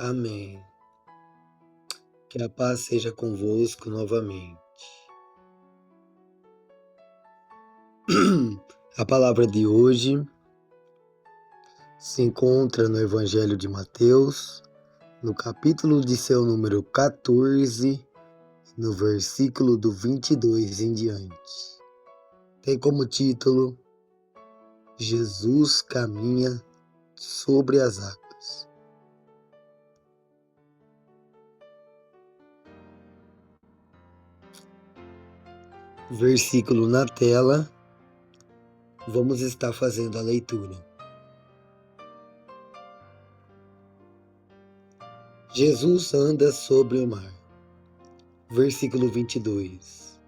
Amém. Que a paz seja convosco novamente. A palavra de hoje se encontra no Evangelho de Mateus, no capítulo de seu número 14, no versículo do 22 em diante. Tem como título: Jesus caminha sobre as águas. Versículo na tela, vamos estar fazendo a leitura. Jesus anda sobre o mar. Versículo 22.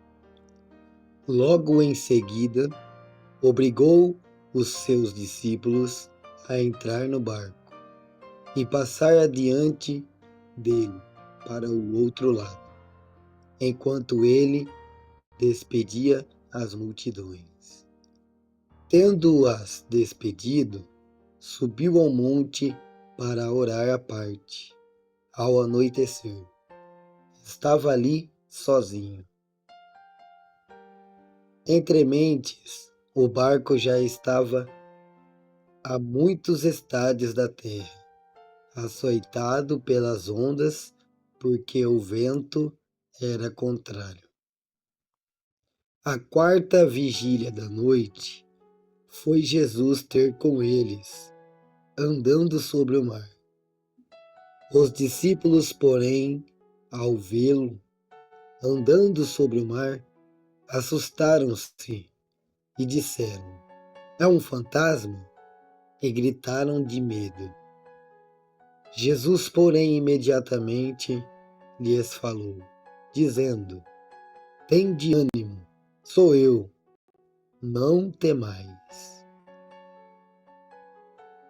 Logo em seguida, obrigou os seus discípulos a entrar no barco e passar adiante dele para o outro lado, enquanto ele despedia as multidões. Tendo-as despedido, subiu ao monte para orar à parte. Ao anoitecer, estava ali sozinho. Entre mentes, o barco já estava a muitos estádios da terra, açoitado pelas ondas, porque o vento era contrário. À quarta vigília da noite, foi Jesus ter com eles, andando sobre o mar. Os discípulos, porém, ao vê-lo andando sobre o mar, assustaram-se e disseram: "É um fantasma?" E gritaram de medo. Jesus, porém, imediatamente lhes falou, dizendo: "Tende ânimo, sou eu, não temais."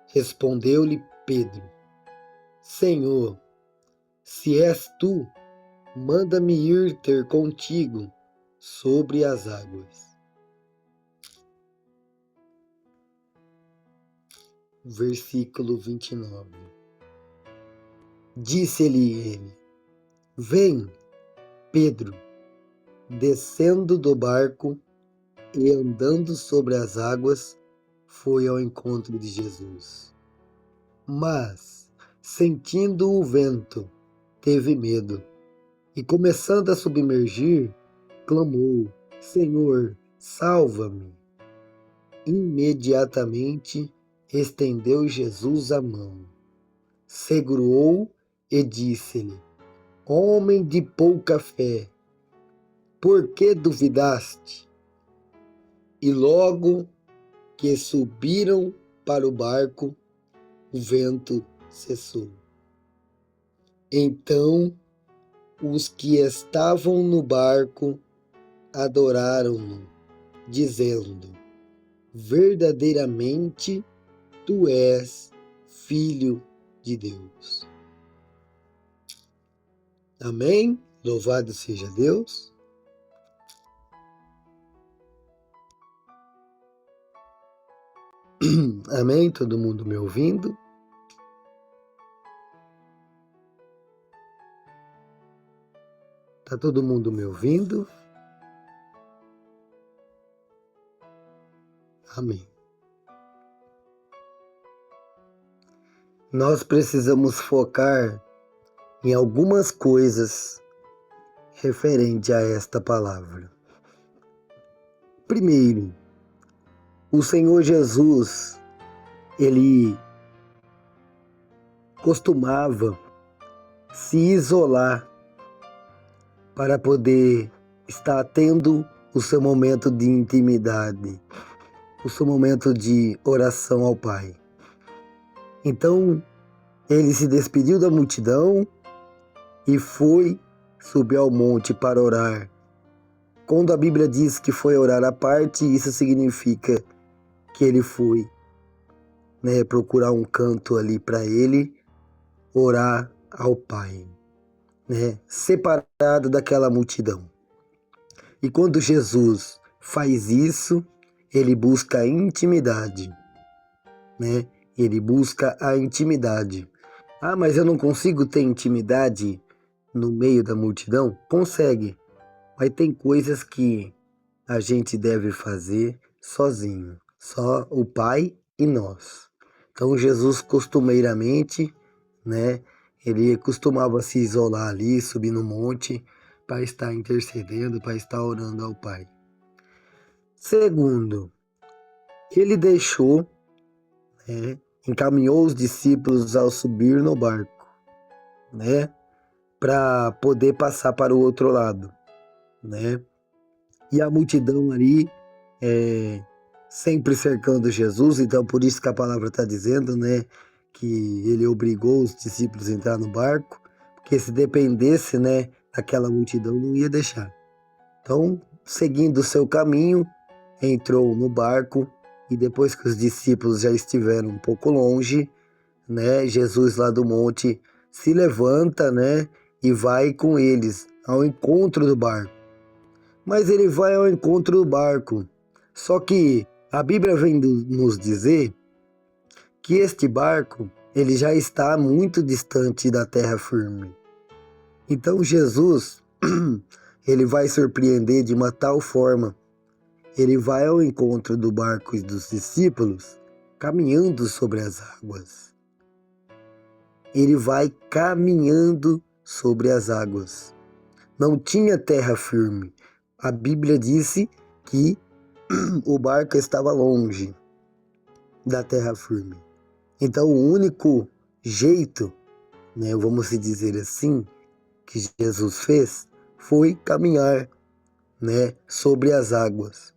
Respondeu-lhe Pedro: "Senhor, se és tu, manda-me ir ter contigo sobre as águas." Versículo 29. Disse-lhe ele: "Vem." Pedro, descendo do barco e andando sobre as águas, foi ao encontro de Jesus. Mas, sentindo o vento, teve medo e, começando a submergir, clamou: "Senhor, salva-me." Imediatamente estendeu Jesus a mão, segurou e disse-lhe: "Homem de pouca fé, por que duvidaste?" E logo que subiram para o barco, o vento cessou. Então os que estavam no barco adoraram-no, dizendo: "Verdadeiramente tu és Filho de Deus." Amém? Louvado seja Deus. Amém? Todo mundo me ouvindo? Tá todo mundo me ouvindo? Amém. Nós precisamos focar em algumas coisas referente a esta palavra. Primeiro, o Senhor Jesus, ele costumava se isolar para poder estar tendo o seu momento de intimidade, o seu momento de oração ao Pai. Então, ele se despediu da multidão e foi subir ao monte para orar. Quando a Bíblia diz que foi orar à parte, isso significa que ele foi, procurar um canto ali para ele orar ao Pai, separado daquela multidão. E quando Jesus faz isso, ele busca a intimidade, Ele busca a intimidade. Ah, mas eu não consigo ter intimidade no meio da multidão? Consegue, mas tem coisas que a gente deve fazer sozinho, só o Pai e nós. Então Jesus costumeiramente, né, ele costumava se isolar ali, subir no monte para estar intercedendo, para estar orando ao Pai. Segundo, ele deixou, né, encaminhou os discípulos ao subir no barco, né, para poder passar para o outro lado, né? E a multidão ali sempre cercando Jesus, então por isso que a palavra está dizendo, né, que ele obrigou os discípulos a entrar no barco, porque se dependesse, né, daquela multidão não ia deixar. Então, seguindo o seu caminho, entrou no barco e depois que os discípulos já estiveram um pouco longe, né, Jesus lá do monte se levanta, né, e vai com eles ao encontro do barco. Mas ele vai ao encontro do barco. Só que a Bíblia vem nos dizer que este barco ele já está muito distante da terra firme. Então Jesus ele vai surpreender de uma tal forma. Ele vai ao encontro do barco e dos discípulos caminhando sobre as águas. Ele vai caminhando sobre as águas. Não tinha terra firme. A Bíblia disse que o barco estava longe da terra firme. Então o único jeito, né, vamos dizer assim, que Jesus fez foi caminhar, né, sobre as águas.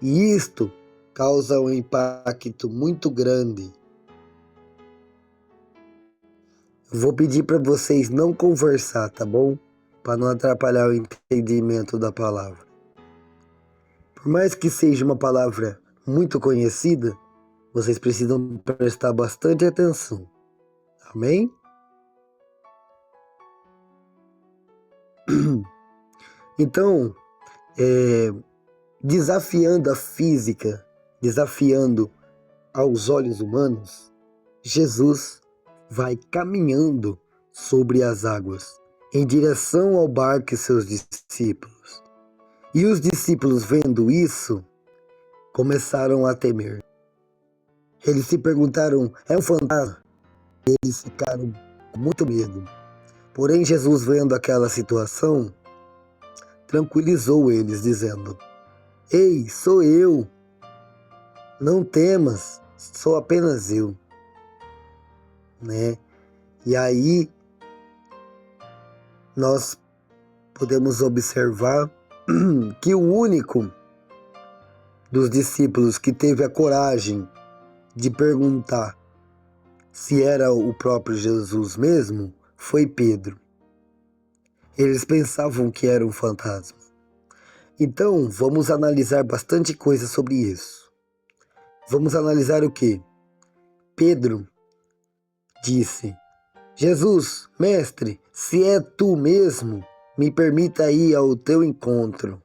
E isto causa um impacto muito grande. Vou pedir para vocês não conversar, tá bom? Para não atrapalhar o entendimento da palavra. Por mais que seja uma palavra muito conhecida, vocês precisam prestar bastante atenção. Amém? Então, desafiando a física, desafiando aos olhos humanos, Jesus vai caminhando sobre as águas, em direção ao barco e seus discípulos. E os discípulos, vendo isso, começaram a temer. Eles se perguntaram: é um fantasma? Eles ficaram com muito medo. Porém, Jesus, vendo aquela situação, tranquilizou eles, dizendo: ei, sou eu, não temas, sou apenas eu. Né? E aí nós podemos observar que o único dos discípulos que teve a coragem de perguntar se era o próprio Jesus mesmo foi Pedro. Eles pensavam que era um fantasma. Então, vamos analisar bastante coisa sobre isso. Vamos analisar o que? Pedro disse: Jesus, mestre, se é tu mesmo, me permita ir ao teu encontro.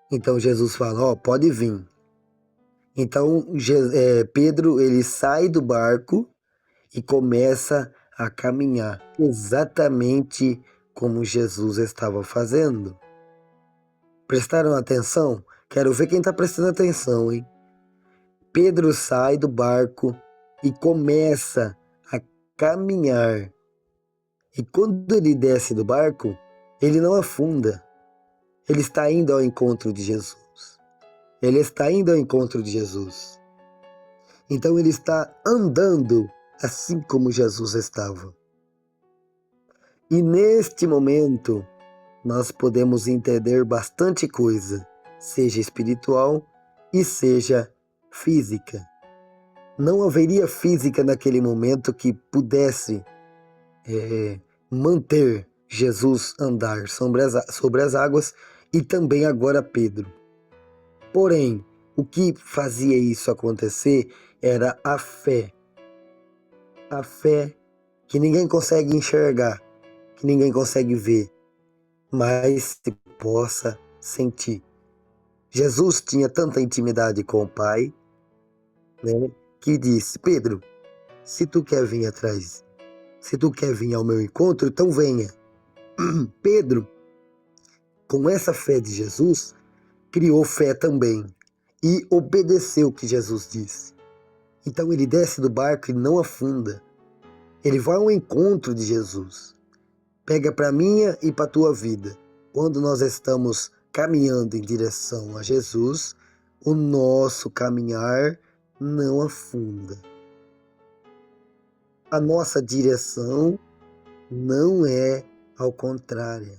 Então Jesus fala: ó, pode vir. Então Pedro ele sai do barco e começa a caminhar exatamente como Jesus estava fazendo. Prestaram atenção? Quero ver quem está prestando atenção, hein? Pedro sai do barco e começa a caminhar. E quando ele desce do barco, ele não afunda. Ele está indo ao encontro de Jesus. Ele está indo ao encontro de Jesus. Então ele está andando assim como Jesus estava. E neste momento, nós podemos entender bastante coisa, seja espiritual e seja física. Não haveria física naquele momento que pudesse manter Jesus andar sobre as águas e também agora Pedro. Porém, o que fazia isso acontecer era a fé. A fé que ninguém consegue enxergar, que ninguém consegue ver, mas se possa sentir. Jesus tinha tanta intimidade com o Pai, né, que disse: Pedro, Se tu quer vir atrás, se tu quer vir ao meu encontro, então venha. Pedro, com essa fé de Jesus, criou fé também e obedeceu o que Jesus disse. Então ele desce do barco e não afunda. Ele vai ao encontro de Jesus. Pega para minha e para tua vida. Quando nós estamos caminhando em direção a Jesus, o nosso caminhar não afunda. A nossa direção não é ao contrário.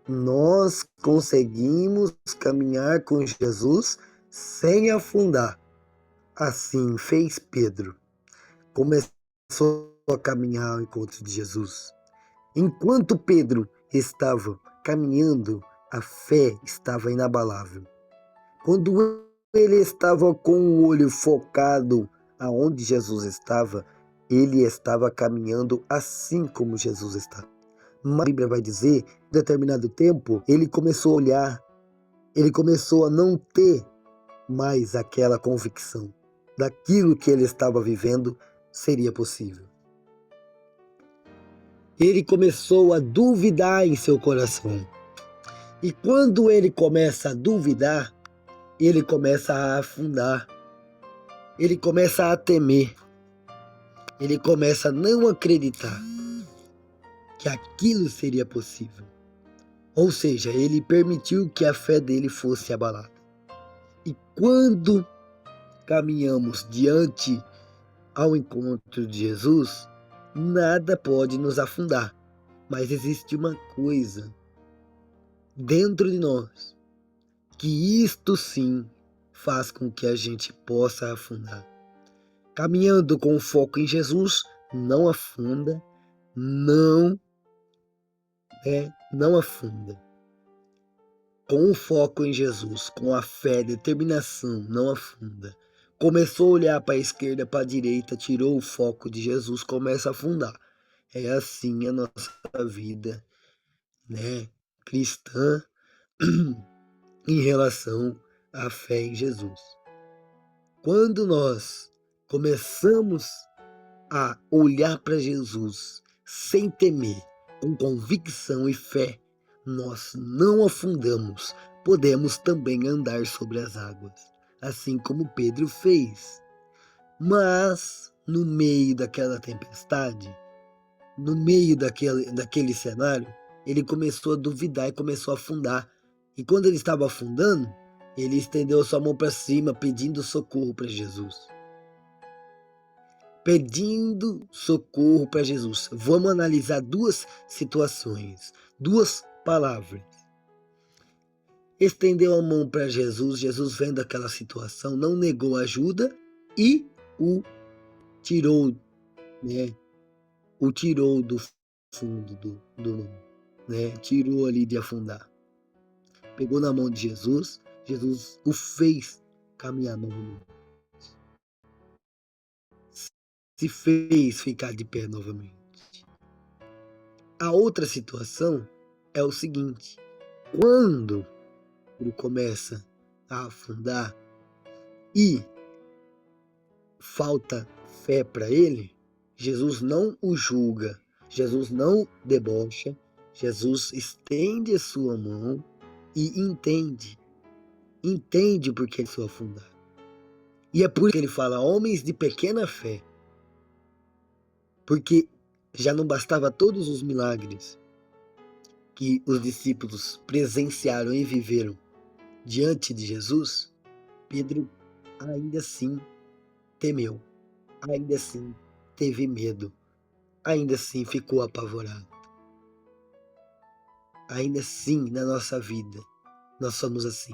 Nós conseguimos caminhar com Jesus sem afundar. Assim fez Pedro. Começou a caminhar ao encontro de Jesus. Enquanto Pedro estava caminhando, a fé estava inabalável. Quando ele estava com o olho focado aonde Jesus estava, ele estava caminhando assim como Jesus estava. Mas a Bíblia vai dizer, em determinado tempo, ele começou a olhar, ele começou a não ter mais aquela convicção daquilo que ele estava vivendo seria possível. Ele começou a duvidar em seu coração. E quando ele começa a duvidar, ele começa a afundar. Ele começa a temer. Ele começa a não acreditar que aquilo seria possível. Ou seja, ele permitiu que a fé dele fosse abalada. E quando caminhamos diante ao encontro de Jesus, nada pode nos afundar. Mas existe uma coisa dentro de nós que isto sim faz com que a gente possa afundar. Caminhando com o foco em Jesus, não afunda, não afunda. Com o foco em Jesus, com a fé, determinação, não afunda. Começou a olhar para a esquerda, para a direita, tirou o foco de Jesus, começa a afundar. É assim a nossa vida, cristã, em relação à fé em Jesus. Quando nós começamos a olhar para Jesus sem temer, com convicção e fé, nós não afundamos, podemos também andar sobre as águas, assim como Pedro fez. Mas, no meio daquela tempestade, no meio daquele cenário, ele começou a duvidar e começou a afundar. E quando ele estava afundando, ele estendeu sua mão para cima, pedindo socorro para Jesus. Pedindo socorro para Jesus. Vamos analisar duas situações, duas palavras. Estendeu a mão para Jesus, Jesus vendo aquela situação, não negou ajuda e o tirou, o tirou do fundo do tirou ali de afundar. Pegou na mão de Jesus, Jesus o fez caminhar novamente. Se fez ficar de pé novamente. A outra situação é o seguinte: quando ele começa a afundar e falta fé para ele, Jesus não o julga, Jesus não debocha, Jesus estende a sua mão e entende porque ele se afundar. E é por isso que ele fala, homens de pequena fé, porque já não bastava todos os milagres que os discípulos presenciaram e viveram diante de Jesus, Pedro ainda assim temeu, ainda assim teve medo, ainda assim ficou apavorado. Ainda assim, na nossa vida, nós somos assim.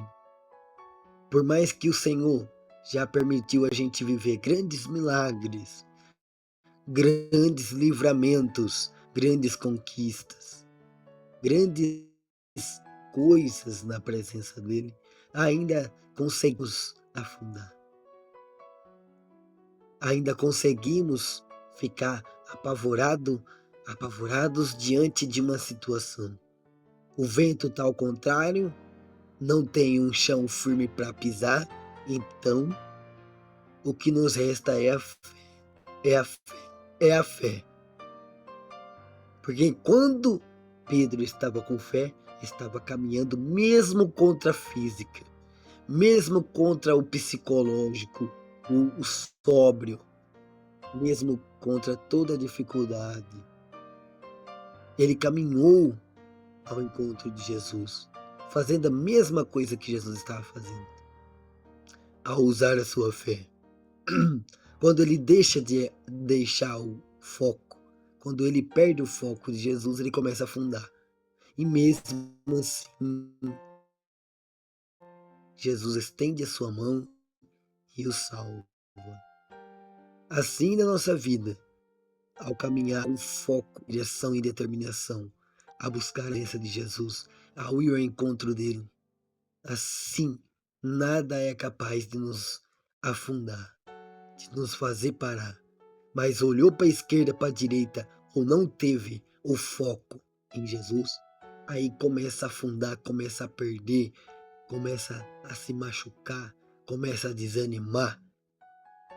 Por mais que o Senhor já permitiu a gente viver grandes milagres, grandes livramentos, grandes conquistas, grandes coisas na presença dele, ainda conseguimos afundar. Ainda conseguimos ficar apavorados diante de uma situação. O vento está ao contrário, não tem um chão firme para pisar, então o que nos resta é a fé. É a fé. É a fé. Porque quando Pedro estava com fé, estava caminhando mesmo contra a física, mesmo contra o psicológico, o sóbrio, mesmo contra toda a dificuldade. Ele caminhou ao encontro de Jesus, fazendo a mesma coisa que Jesus estava fazendo, ao usar a sua fé. Quando ele deixa de deixar o foco, quando ele perde o foco de Jesus, ele começa a afundar. E mesmo assim, Jesus estende a sua mão e o salva. Assim na nossa vida, ao caminhar com foco, direção e determinação, a buscar a presença de Jesus, ao ir ao encontro dele, assim nada é capaz de nos afundar, de nos fazer parar. Mas olhou para a esquerda, para a direita, ou não teve o foco em Jesus, aí começa a afundar, começa a perder, começa a se machucar, começa a desanimar,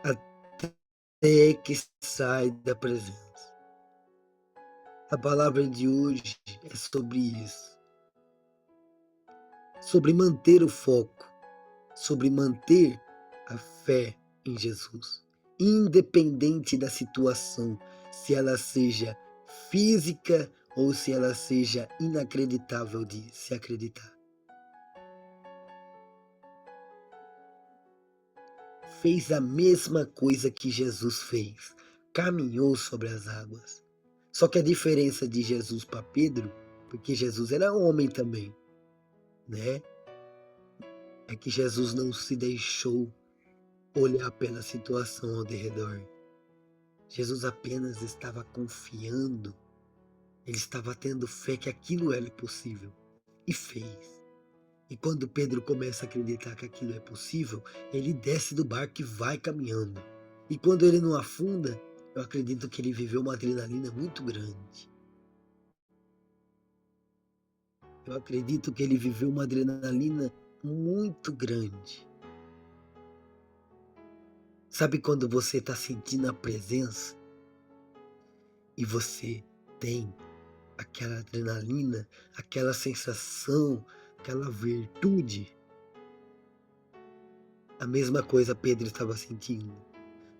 até que sai da presença. A palavra de hoje é sobre isso, sobre manter o foco, sobre manter a fé em Jesus, independente da situação, se ela seja física ou se ela seja inacreditável de se acreditar. Fez a mesma coisa que Jesus fez, caminhou sobre as águas. Só que a diferença de Jesus para Pedro, porque Jesus era homem também, né? É que Jesus não se deixou olhar pela situação ao redor. Jesus apenas estava confiando, ele estava tendo fé que aquilo era possível e fez. E quando Pedro começa a acreditar que aquilo é possível, ele desce do barco e vai caminhando. E quando ele não afunda, eu acredito que ele viveu uma adrenalina muito grande. Eu acredito que ele viveu uma adrenalina muito grande. Sabe quando você está sentindo a presença e você tem aquela adrenalina, aquela sensação, aquela virtude? A mesma coisa Pedro estava sentindo,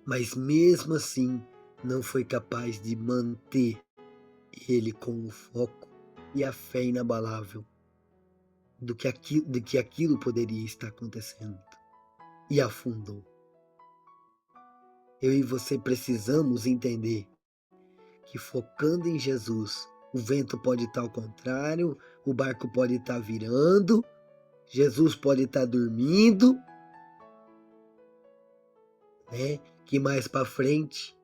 mas mesmo assim não foi capaz de manter ele com o foco e a fé inabalável de que aquilo poderia estar acontecendo, e afundou. Eu e você precisamos entender que focando em Jesus, o vento pode estar ao contrário, o barco pode estar virando, Jesus pode estar dormindo, né? Que mais para frente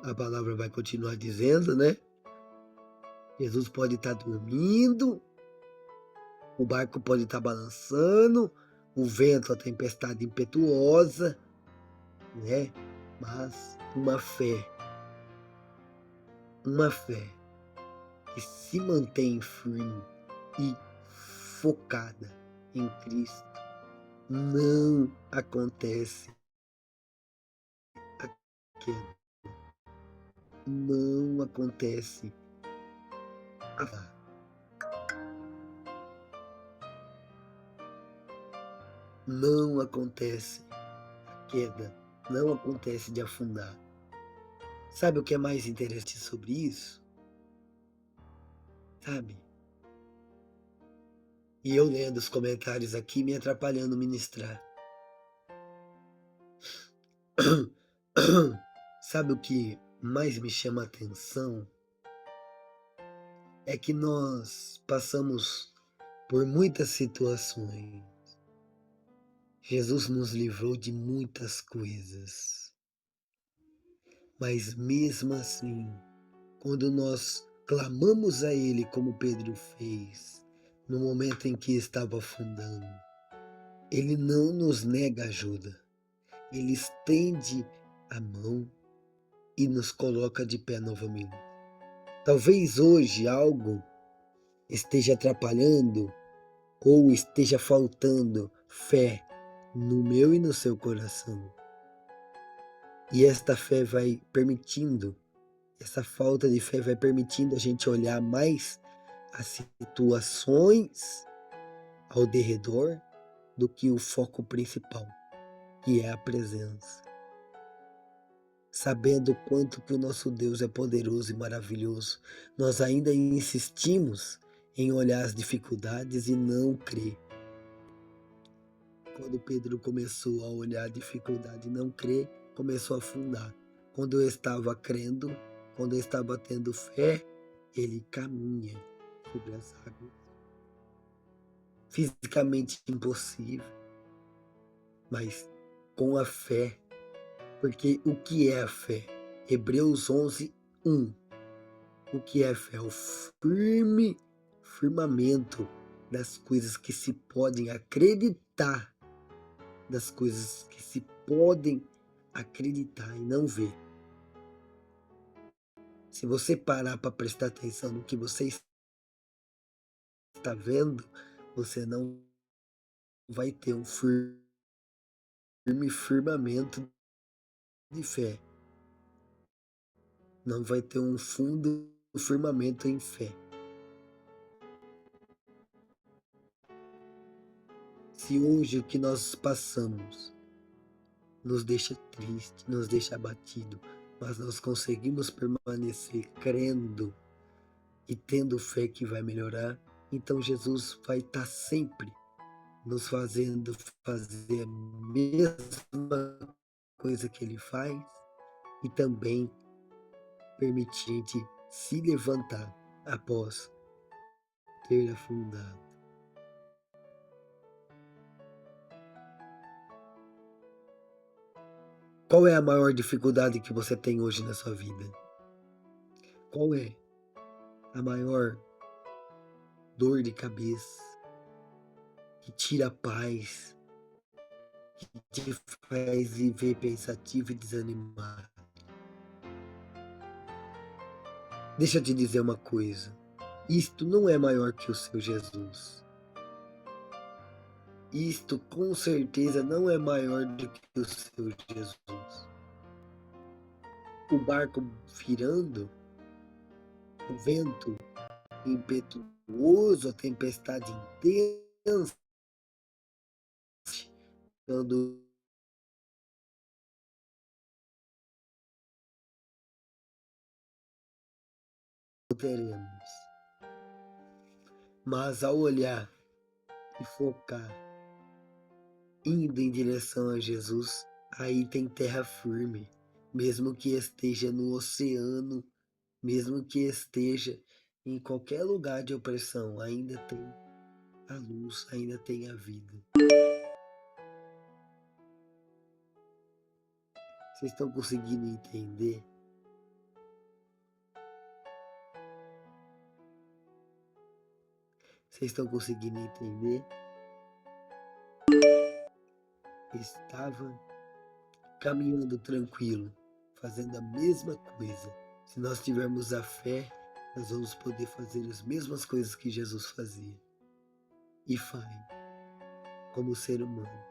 a palavra vai continuar dizendo, né? Jesus pode estar dormindo, o barco pode estar balançando, o vento, a tempestade impetuosa, né? Mas uma fé que se mantém firme e focada em Cristo, não acontece a queda, não acontece a não acontece a queda, não acontece de afundar. Sabe o que é mais interessante sobre isso? Sabe? E eu lendo os comentários aqui me atrapalhando ministrar. Sabe o que mais me chama a atenção? É que nós passamos por muitas situações. Jesus nos livrou de muitas coisas. Mas mesmo assim, quando nós clamamos a Ele como Pedro fez, no momento em que estava afundando, Ele não nos nega ajuda. Ele estende a mão e nos coloca de pé novamente. Talvez hoje algo esteja atrapalhando ou esteja faltando fé no meu e no seu coração. E esta fé vai permitindo, essa falta de fé vai permitindo a gente olhar mais as situações ao derredor do que o foco principal, que é a presença. Sabendo o quanto que o nosso Deus é poderoso e maravilhoso, nós ainda insistimos em olhar as dificuldades e não crer. Quando Pedro começou a olhar a dificuldade e não crer, começou a afundar. Quando eu estava crendo, quando eu estava tendo fé, ele caminha sobre as águas. Fisicamente impossível, mas com a fé. Porque o que é a fé? Hebreus 11, 1. O que é a fé? O firmamento das coisas que se podem acreditar, das coisas que se podem acreditar e não ver. Se você parar para prestar atenção no que você está vendo, você não vai ter um firmamento de fé. Não vai ter um fundo firmamento em fé. Se hoje o que nós passamos nos deixa triste, nos deixa abatido, mas nós conseguimos permanecer crendo e tendo fé que vai melhorar, então Jesus vai estar sempre nos fazendo fazer a mesma coisa que ele faz e também permitir a gente se levantar após ter afundado. Qual é a maior dificuldade que você tem hoje na sua vida? Qual é a maior dor de cabeça que tira a paz, que te faz viver pensativo e desanimado? Deixa eu te dizer uma coisa. Isto não é maior que o seu Jesus. Isto com certeza não é maior do que o seu Jesus. O barco virando, o vento impetuoso, a tempestade intensa, quando teremos. Mas ao olhar e focar, indo em direção a Jesus, aí tem terra firme, mesmo que esteja no oceano, mesmo que esteja em qualquer lugar de opressão, ainda tem a luz, ainda tem a vida. Vocês estão conseguindo entender? Vocês estão conseguindo entender? Estava caminhando tranquilo, fazendo a mesma coisa. Se nós tivermos a fé, nós vamos poder fazer as mesmas coisas que Jesus fazia e faz, como ser humano.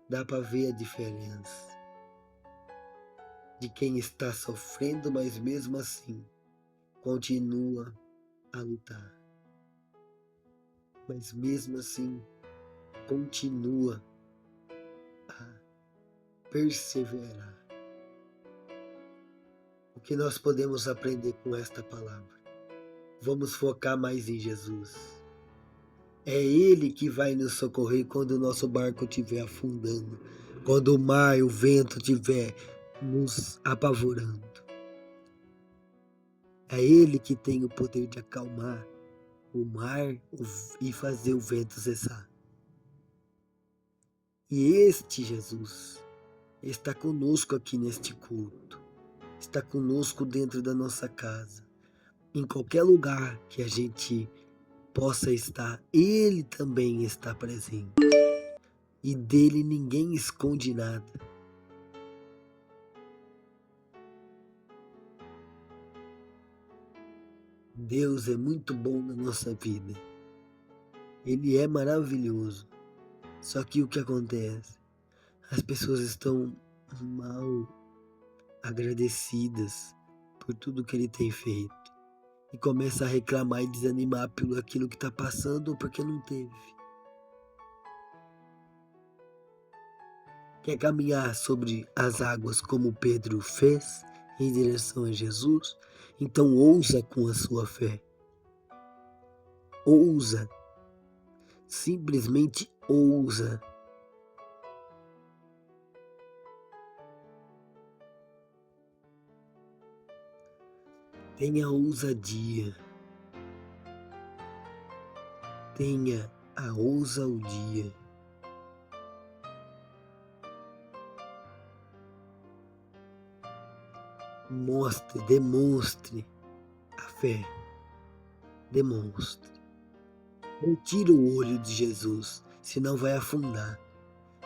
Dá para ver a diferença de quem está sofrendo, mas mesmo assim continua a lutar. Mas mesmo assim continua a perseverar. O que nós podemos aprender com esta palavra? Vamos focar mais em Jesus. É Ele que vai nos socorrer quando o nosso barco estiver afundando, quando o mar e o vento estiver nos apavorando. É Ele que tem o poder de acalmar o mar e fazer o vento cessar. E este Jesus está conosco aqui neste culto, está conosco dentro da nossa casa, em qualquer lugar que a gente possa estar, Ele também está presente. E dele ninguém esconde nada. Deus é muito bom na nossa vida. Ele é maravilhoso. Só que o que acontece? As pessoas estão mal agradecidas por tudo que ele tem feito e começa a reclamar e desanimar pelo aquilo que está passando ou porque não teve. Quer caminhar sobre as águas como Pedro fez em direção a Jesus? Então ousa com a sua fé. Ousa. Simplesmente ousa. Tenha ousadia. Tenha a ousadia. Mostre, demonstre a fé. Demonstre. Não tira o olho de Jesus, senão vai afundar.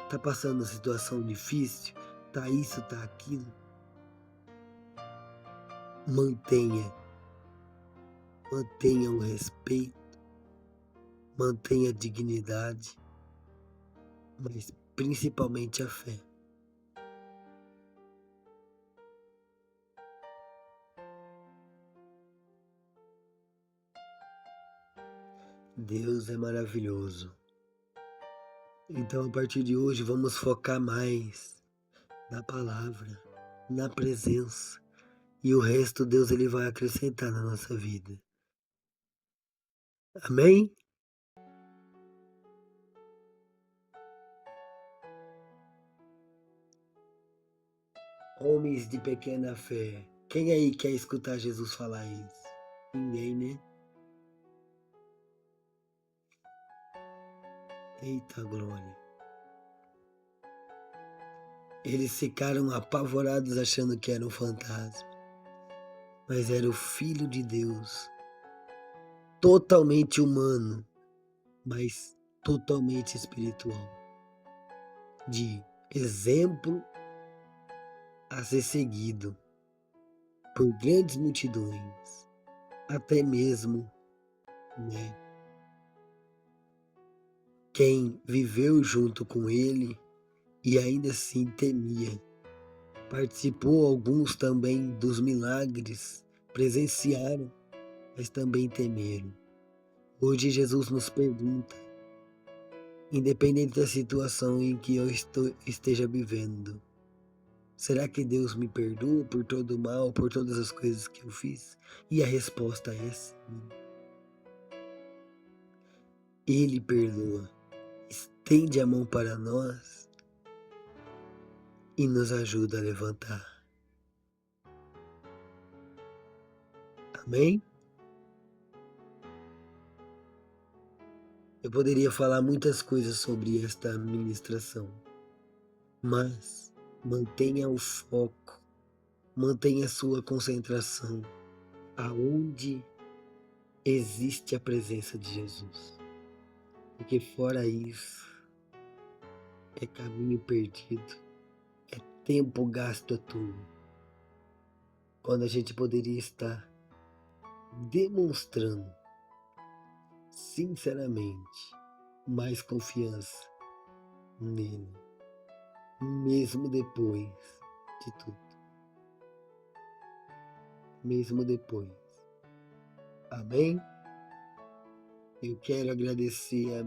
Tá passando uma situação difícil, tá isso, tá aquilo. Mantenha o respeito, mantenha a dignidade, mas principalmente a fé. Deus é maravilhoso. Então, a partir de hoje, vamos focar mais na palavra, na presença. E o resto Deus ele vai acrescentar na nossa vida. Amém? Homens de pequena fé. Quem aí quer escutar Jesus falar isso? Ninguém, né? Eita glória. Eles ficaram apavorados achando que era um fantasma. Mas era o Filho de Deus. Totalmente humano, mas totalmente espiritual. De exemplo a ser seguido por grandes multidões. Até mesmo, né? Quem viveu junto com ele e ainda assim temia. Participou alguns também dos milagres, presenciaram, mas também temeram. Hoje Jesus nos pergunta, independente da situação em que eu esteja vivendo, será que Deus me perdoa por todo o mal, por todas as coisas que eu fiz? E a resposta é sim. Ele perdoa, estende a mão para nós e nos ajuda a levantar. Amém? Eu poderia falar muitas coisas sobre esta ministração, mas mantenha o foco, mantenha a sua concentração aonde existe a presença de Jesus. Porque fora isso, é caminho perdido, é tempo gasto à toa, quando a gente poderia estar demonstrando sinceramente mais confiança nele, mesmo depois de tudo, mesmo depois. Amém? Eu quero agradecer a